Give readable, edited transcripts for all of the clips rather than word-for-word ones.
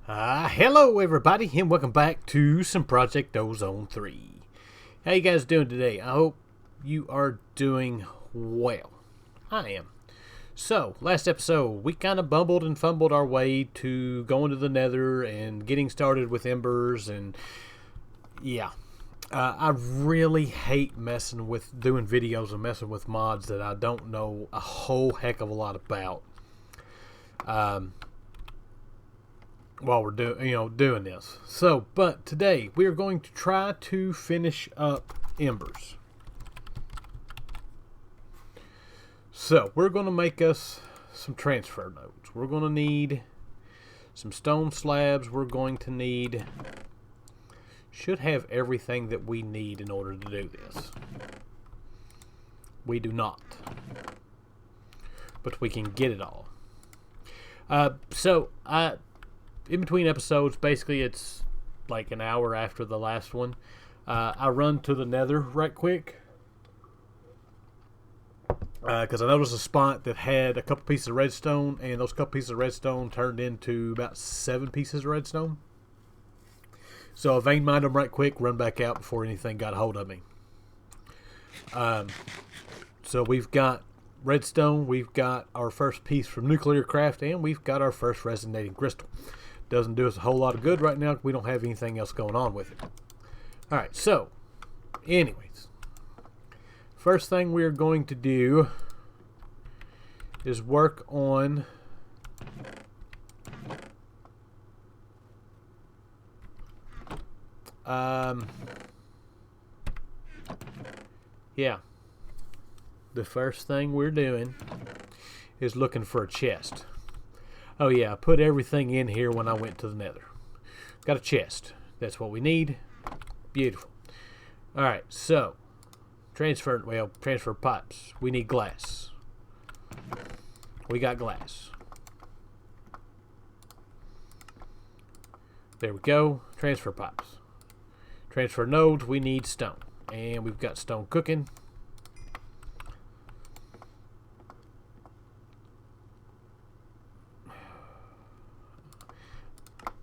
Hello everybody and welcome back to some Project Ozone 3. How you guys doing today? I hope you are doing well. I am. So, last episode, we kind of bumbled and fumbled our way to going to the nether and getting started with Embers and yeah. I really hate messing with doing videos and messing with mods that I don't know a whole heck of a lot about. While we're doing this. So, but today we are going to try to finish up Embers. So, we're going to make us some transfer nodes. We're going to need some stone slabs. We're going to need... Should have everything that we need in order to do this. We do not. But we can get it all. In between episodes, basically it's like an hour after the last one. I run to the nether right quick. Because I noticed a spot that had a couple pieces of redstone, and those couple pieces of redstone turned into about 7 pieces of redstone. So I vein mined them right quick, run back out before anything got a hold of me. So we've got redstone, we've got our first piece from nuclear craft, and we've got our first resonating crystal. Doesn't do us a whole lot of good right now. We don't have anything else going on with it. Alright, so, anyways. First thing we're going to do is work on the first thing we're doing is looking for a chest. Oh yeah, I put everything in here when I went to the nether. Got a chest. That's what we need. Beautiful. Alright, so transfer pipes. We need glass. We got glass. There we go. Transfer pipes. Transfer nodes, we need stone. And we've got stone cooking.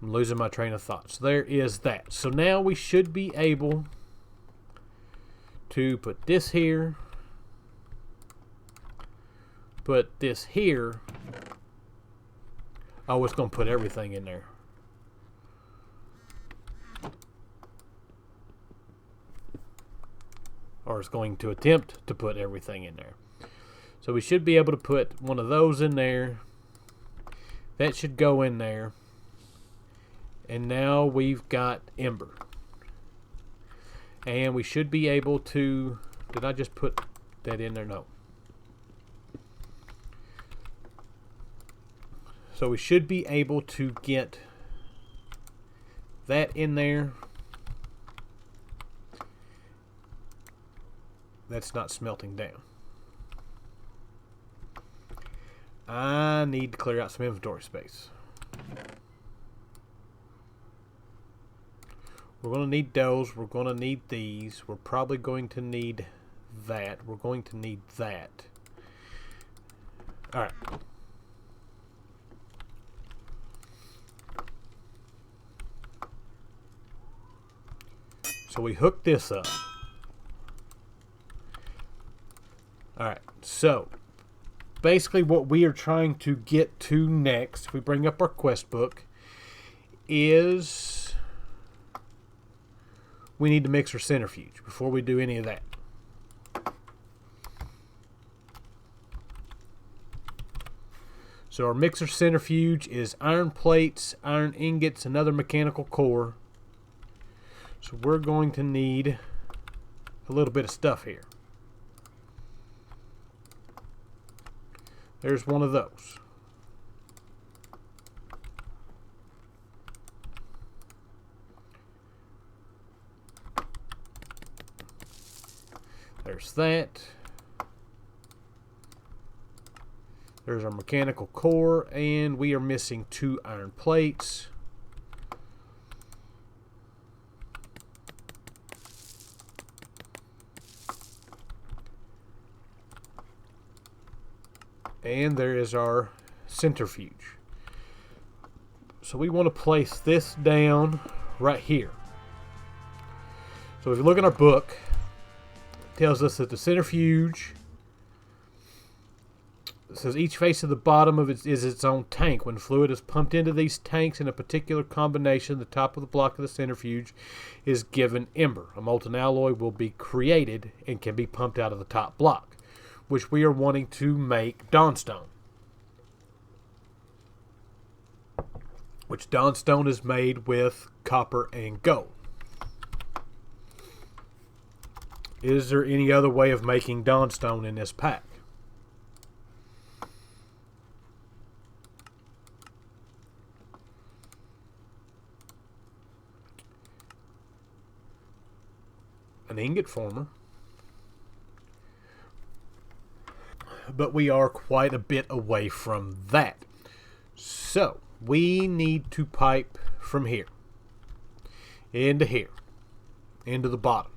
I'm losing my train of thought. So there is that. So now we should be able to put this here. Put this here. Oh, it's going to put everything in there. Or it's going to attempt to put everything in there. So we should be able to put one of those in there. That should go in there. And now we've got Ember. And we should be able to... Did I just put that in there? No. So we should be able to get that in there. That's not smelting down. I need to clear out some inventory space. We're going to need those. We're going to need these. We're probably going to need that. We're going to need that. Alright. So we hook this up. Alright. So, basically what we are trying to get to next, if we bring up our quest book, is... we need to mix our centrifuge before we do any of that. So our mixer centrifuge is iron plates, iron ingots, another mechanical core. So we're going to need a little bit of stuff here. There's one of those. There's that. There's our mechanical core, and we are missing 2 iron plates. And there is our centrifuge. So we want to place this down right here. So if you look in our book, it tells us that the centrifuge, it says each face of the bottom of it is its own tank. When fluid is pumped into these tanks in a particular combination, the top of the block of the centrifuge is given ember. A molten alloy will be created and can be pumped out of the top block, which we are wanting to make dawnstone. Which dawnstone is made with copper and gold. Is there any other way of making dawnstone in this pack? An ingot former. But we are quite a bit away from that. So we need to pipe from here into here, into the bottom.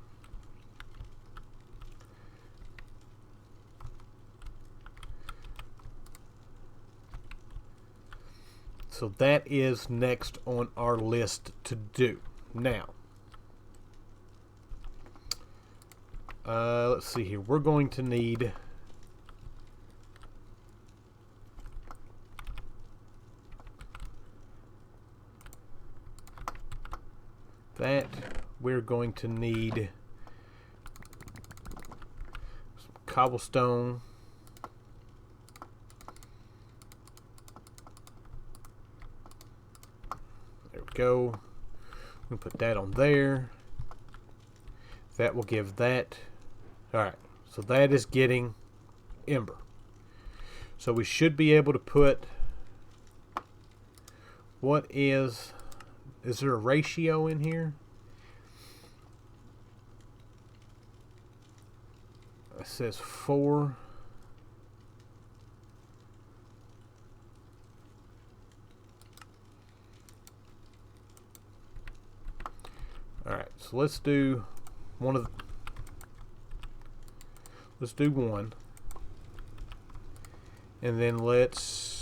So that is next on our list to do. Now, let's see here. We're going to need that. We're going to need some cobblestone. There we go. We'll put that on there. That will give that. Alright, so that is getting ember. So we should be able to put, what is there a ratio in here? It says 4. Alright, so let's do one of the, let's do one, and then let's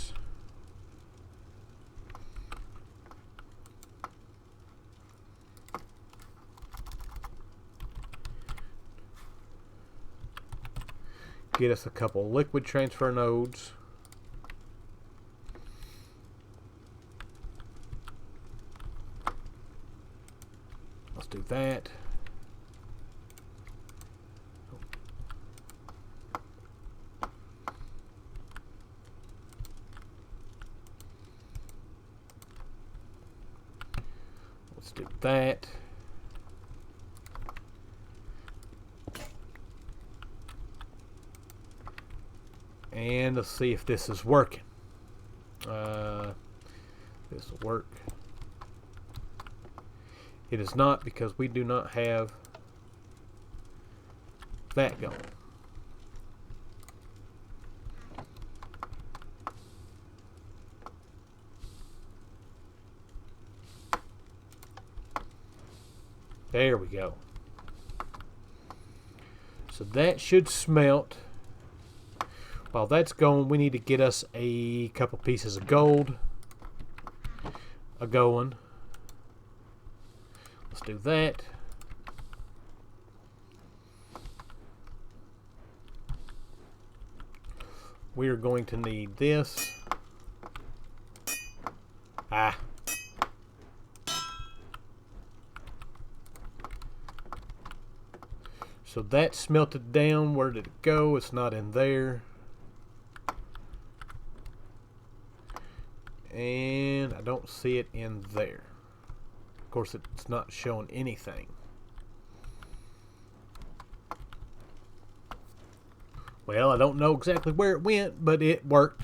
get us a couple liquid transfer nodes. Let's do that. Let's do that. And let's see if this is working. This will work. It is not, because we do not have that going. There we go. So that should smelt. While that's going, we need to get us a couple pieces of gold going. Let's do that. We are going to need this. So that smelted down. Where did it go? It's not in there. And I don't see it in there. Of course, it's not showing anything. Well, I don't know exactly where it went, but it worked.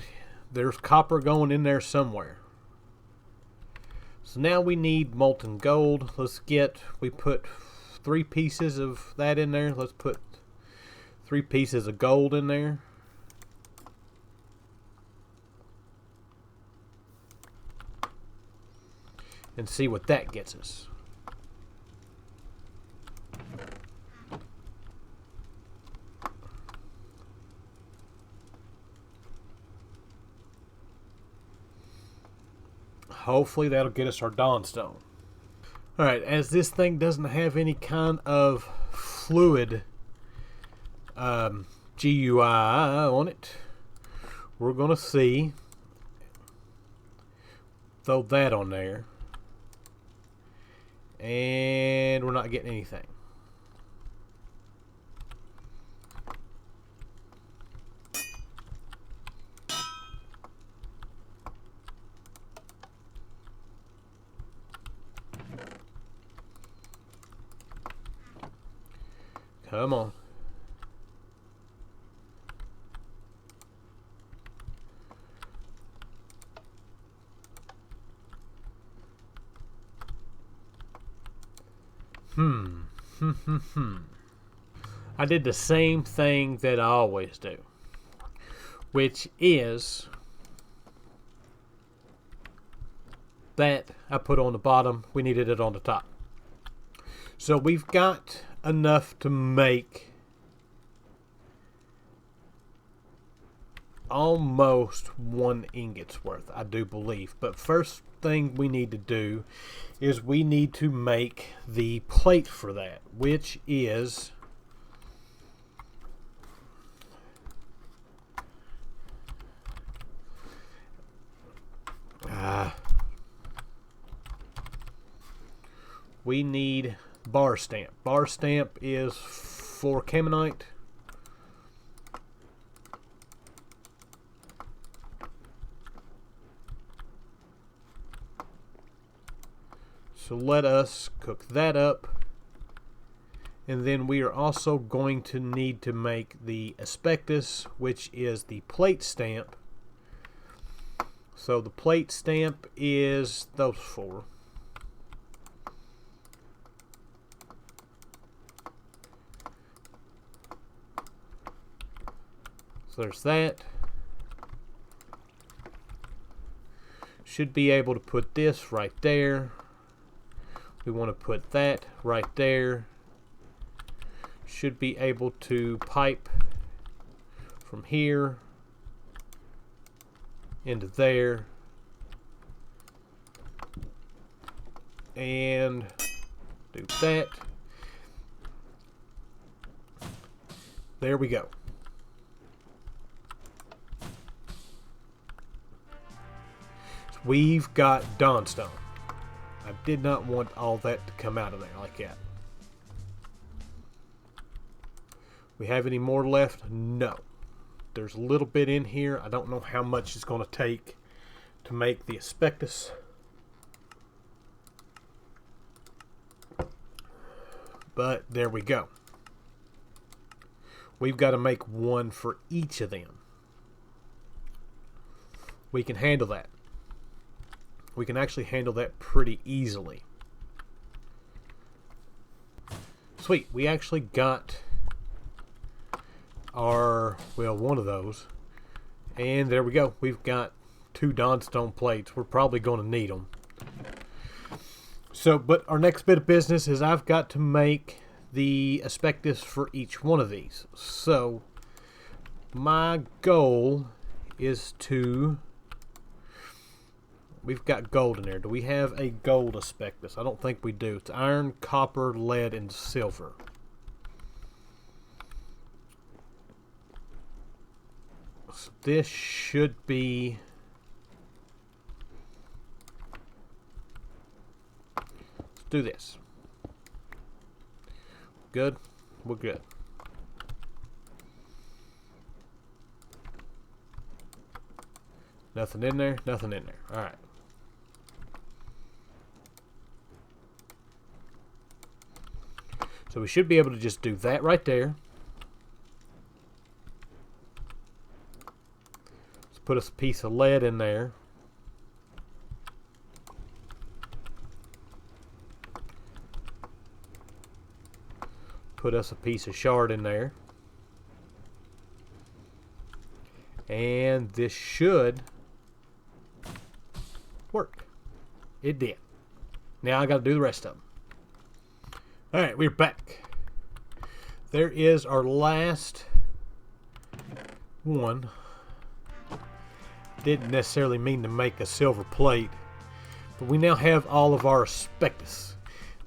There's copper going in there somewhere. So now we need molten gold. We put 3 pieces of that in there. Let's put 3 pieces of gold in there. And see what that gets us. hopefully that'll get us our Dawnstone. Alright, as this thing doesn't have any kind of fluid GUI on it, we're going to see, throw that on there, and we're not getting anything. Come on. I did the same thing that I always do, which is that I put on the bottom, we needed it on the top. So we've got enough to make almost 1 ingot's worth, I do believe. But first thing we need to do is we need to make the plate for that, which is we need bar stamp. Bar stamp is for Caminite. So let us cook that up. And then we are also going to need to make the aspectus, which is the plate stamp. So the plate stamp is those 4. So there's that. Should be able to put this right there. We want to put that right there. Should be able to pipe from here into there. And do that. There we go. So we've got Dawnstone. I did not want all that to come out of there like that. We have any more left? No. There's a little bit in here. I don't know how much it's going to take to make the aspectus. But there we go. We've got to make 1 for each of them. We can handle that. We can actually handle that pretty easily. Sweet, we actually got our, well, 1 of those. And there we go. We've got 2 Dawnstone plates. We're probably going to need them. So, but our next bit of business is I've got to make the aspectus for each one of these. So, my goal is to... We've got gold in there. Do we have a gold aspectus? I don't think we do. It's iron, copper, lead, and silver. So this should be... Let's do this. Good? We're good. Nothing in there? Nothing in there. Alright. So we should be able to just do that right there. Let's put us a piece of lead in there. Put us a piece of shard in there. And this should work. It did. Now I got to do the rest of them. Alright, we're back. There is our last one. Didn't necessarily mean to make a silver plate, But we now have all of our asbestos.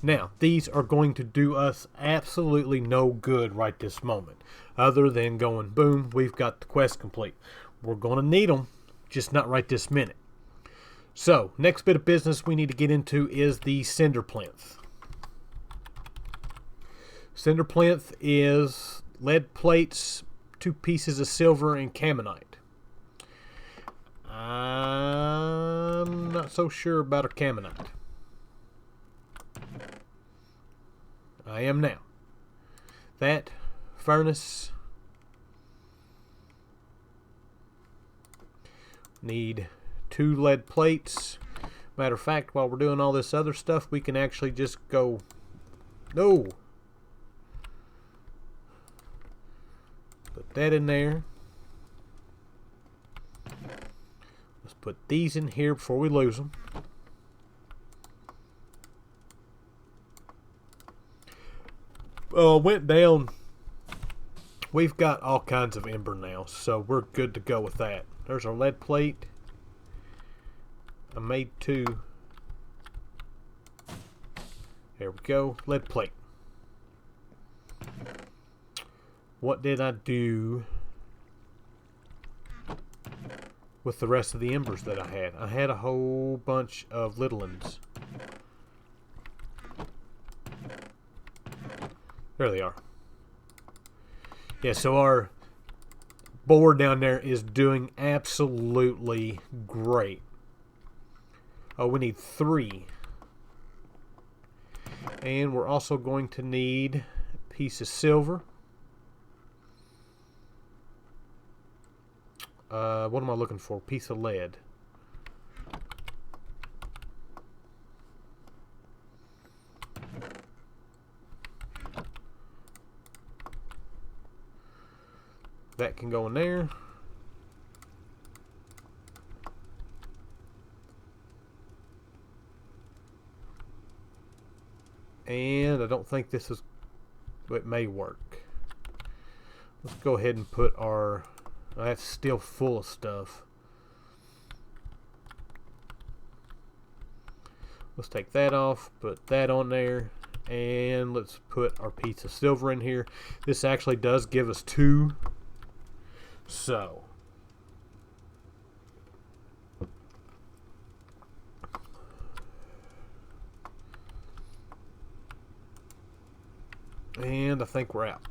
Now, these are going to do us absolutely no good right this moment, other than going, boom, we've got the quest complete. We're going to need them, just not right this minute. So, next bit of business we need to get into is the Cinder Plants. Cinder Plant is lead plates, 2 pieces of silver, and caminite. I'm not so sure about our caminite. I am now. That furnace. Need 2 lead plates. Matter of fact, while we're doing all this other stuff, we can actually just go... No! Put that in there. Let's put these in here before we lose them. Went down. We've got all kinds of ember now, so we're good to go with that. There's our lead plate. I made 2. There we go. Lead plate. What did I do with the rest of the embers that I had? I had a whole bunch of little ones. There they are. Yeah, so our board down there is doing absolutely great. Oh, we need 3. And we're also going to need a piece of silver. What am I looking for? Piece of lead. That can go in there. And I don't think this is... It may work. Let's go ahead and put our... That's still full of stuff. Let's take that off, put that on there, and let's put our piece of silver in here. This actually does give us 2. So, and I think we're out.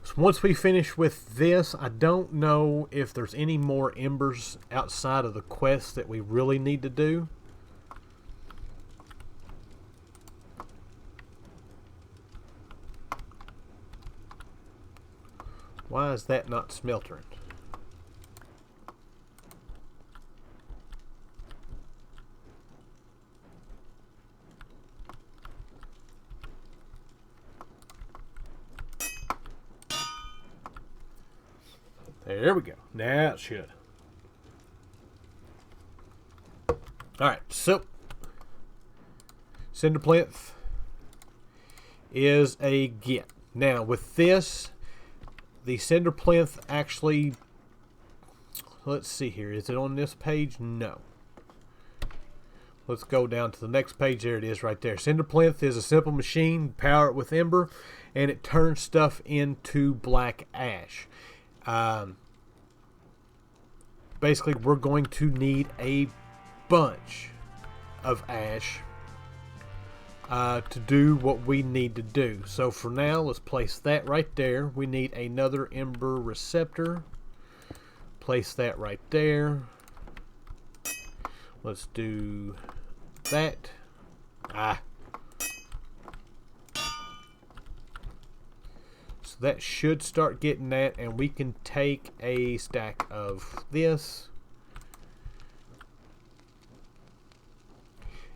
So once we finish with this, I don't know if there's any more embers outside of the quest that we really need to do. Why is that not smeltering? There we go. Now it should. Alright, so Cinder Plants is a get. Now with this, the Cinder Plants actually, let's see here, is it on this page? No. Let's go down to the next page. There it is right there. Cinder Plants is a simple machine, power it with ember, and it turns stuff into black ash. Basically, we're going to need a bunch of ash to do what we need to do. So for now, let's place that right there. We need another ember receptor. Place that right there. Let's do that. So that should start getting that, and we can take a stack of this.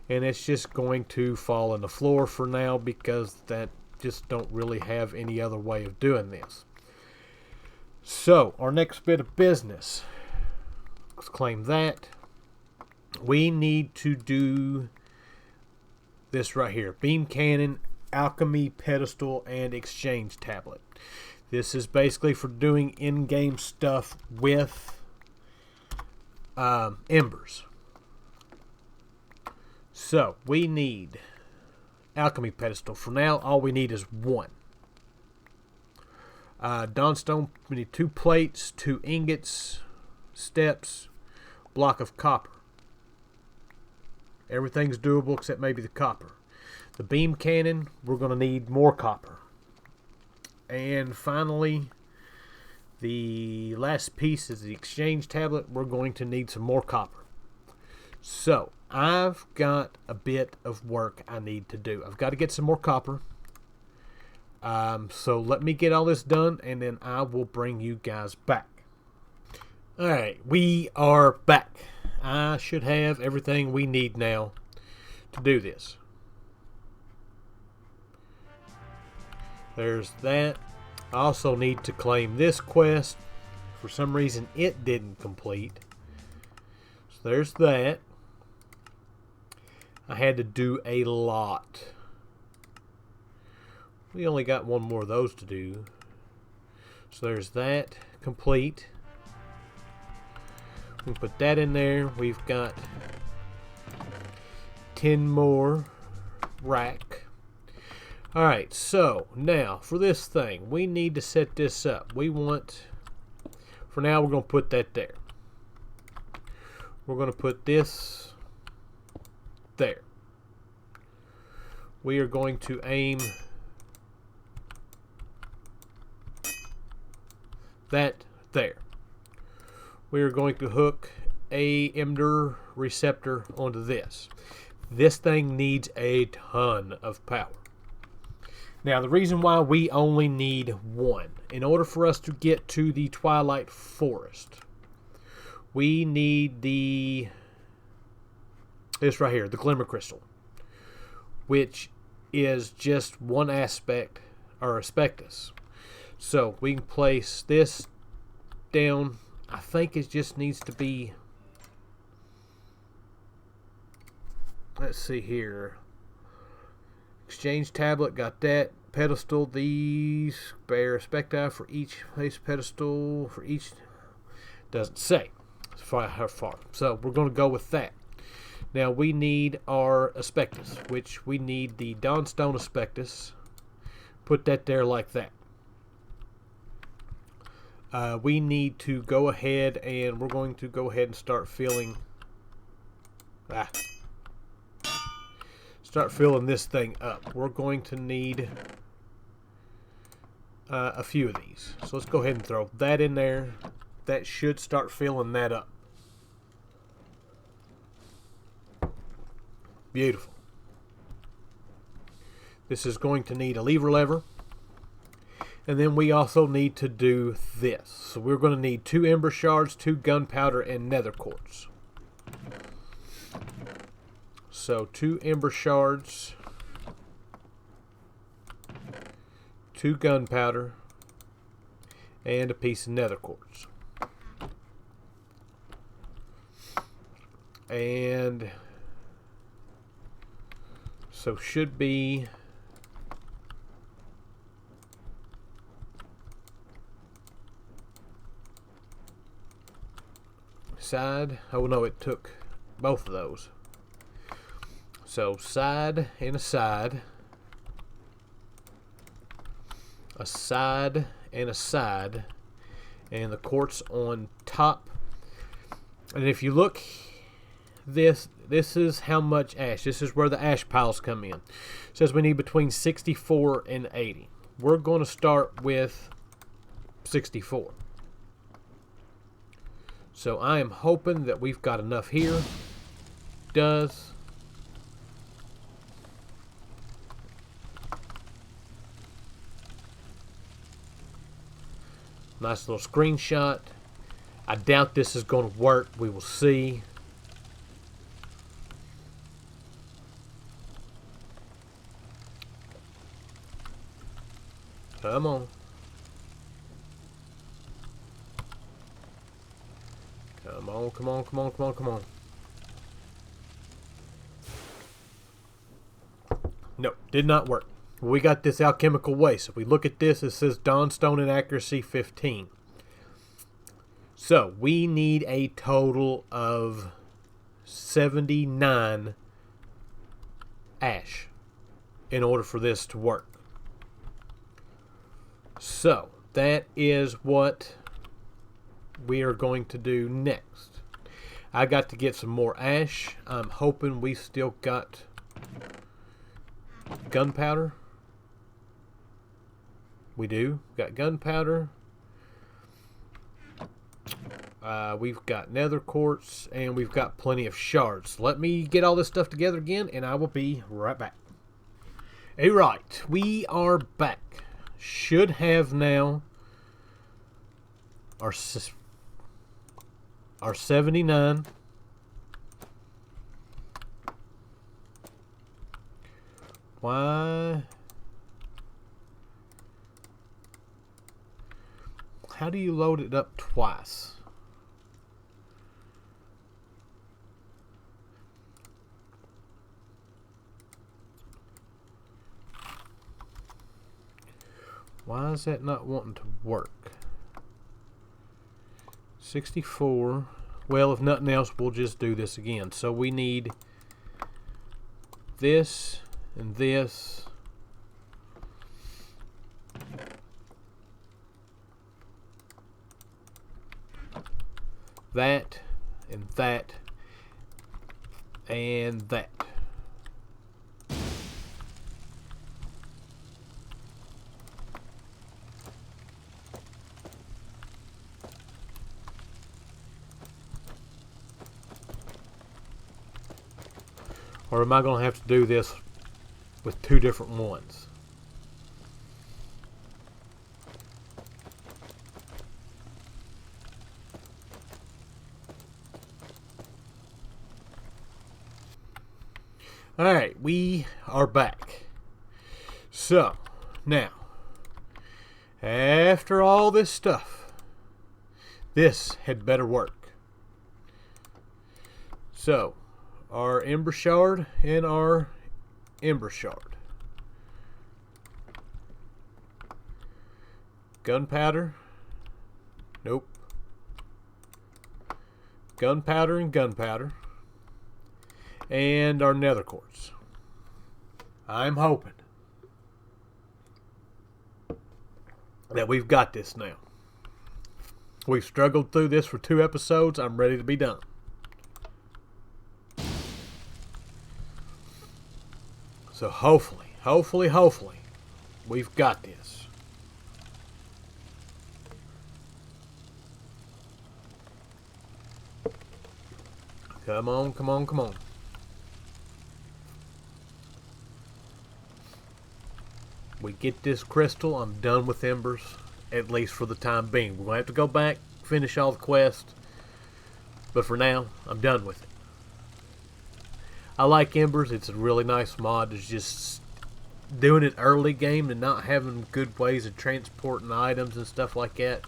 And it's just going to fall on the floor for now because that just don't really have any other way of doing this. So our next bit of business, let's claim that. We need to do this right here. Beam cannon, alchemy, pedestal, and exchange tablet. This is basically for doing in-game stuff with Embers. So we need Alchemy Pedestal. For now, all we need is one. Dawnstone, we need 2 plates, 2 ingots, steps, block of copper. Everything's doable except maybe the copper. The beam cannon, we're going to need more copper. And finally, the last piece is the exchange tablet. We're going to need some more copper. So, I've got a bit of work I need to do. I've got to get some more copper. So let me get all this done, and then I will bring you guys back. Alright, we are back. I should have everything we need now to do this. There's that. I also need to claim this quest. For some reason, it didn't complete. So there's that. I had to do a lot. We only got one more of those to do. So there's that complete. We put that in there. We've got 10 more rack. Alright, so now for this thing, we need to set this up. We want, for now, we're going to put that there. We're going to put this there. We are going to aim that there. We are going to hook a ender receptor onto this. This thing needs a ton of power. Now, the reason why we only need one, in order for us to get to the Twilight Forest, we need this right here, the Glimmer crystal, which is just one aspect, or aspectus. So we can place this down. I think it just needs to be, let's see here, exchange tablet, got that. Pedestal, these bear aspecti for each place. Pedestal for each, doesn't say how far. So we're going to go with that. Now we need our aspectus, which we need the Dawnstone aspectus. Put that there like that. We need to go ahead, and we're going to go ahead and start filling this thing up. We're going to need a few of these. So let's go ahead and throw that in there. That should start filling that up. Beautiful. This is going to need a lever. And then we also need to do this. So we're going to need 2 ember shards, 2 gunpowder, and nether quartz. So 2 ember shards, 2 gunpowder, and a piece of nether quartz. And so should be side. Oh no, it took both of those. So side and a side, a side and a side, and the quartz on top. And if you look, this is how much ash. This is where the ash piles come in. It says we need between 64 and 80. We're going to start with 64. So I am hoping that we've got enough here. Does. Nice little screenshot. I doubt this is going to work. We will see. Come on. Come on, come on, come on, come on, come on. No, did not work. We got this alchemical waste. If we look at this, it says Dawnstone and accuracy 15. So we need a total of 79 ash in order for this to work. So that is what we are going to do next. I got to get some more ash. I'm hoping we still got gunpowder. We do. Got gunpowder. We've got nether quartz, and we've got plenty of shards. Let me get all this stuff together again, and I will be right back. Alright, we are back. Should have now our 79. Why? How do you load it up twice? Why is that not wanting to work? 64. Well, if nothing else, we'll just do this again. So we need this and this. That and that and that. Or am I going to have to do this with two different ones? Alright, we are back. So, now, after all this stuff, this had better work. So, our Ember Shard and our Ember Shard. Gunpowder. Nope. Gunpowder and gunpowder. And our nether quartz. I'm hoping that we've got this now. We've struggled through this for 2 episodes. I'm ready to be done. So hopefully, we've got this. Come on, come on, come on. We get this crystal, I'm done with Embers, at least for the time being. We're going to have to go back, finish all the quests, but for now, I'm done with it. I like Embers. It's a really nice mod. It's just doing it early game and not having good ways of transporting items and stuff like that.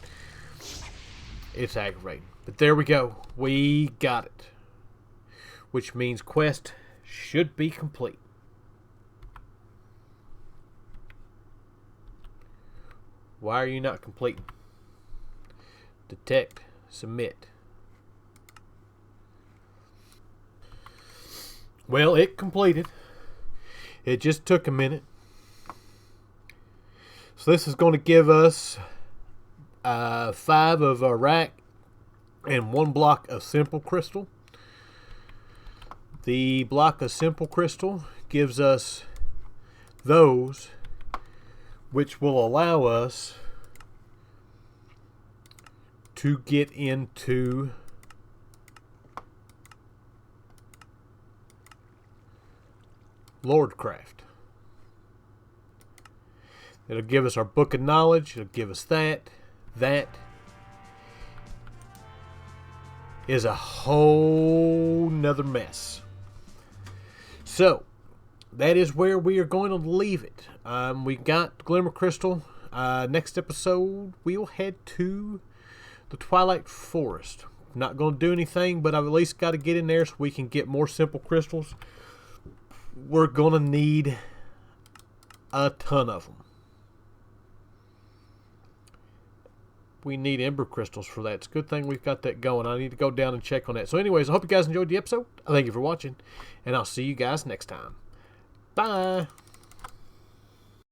It's aggravating. But there we go. We got it. Which means quest should be complete. Why are you not completing? Detect. Submit. Well, it completed. It just took a minute. So this is going to give us 5 of a rack and 1 block of simple crystal. The block of simple crystal gives us those, which will allow us to get into Lordcraft. It'll give us our book of knowledge. It'll give us that. That is a whole nother mess. So that is where we are going to leave it. We got Glimmer Crystal. Next episode we'll head to the Twilight Forest. Not going to do anything, but I've at least got to get in there so we can get more simple crystals. We're going to need a ton of them. We need ember crystals for that. It's a good thing we've got that going. I need to go down and check on that. So anyways, I hope you guys enjoyed the episode. Thank you for watching, and I'll see you guys next time. Bye.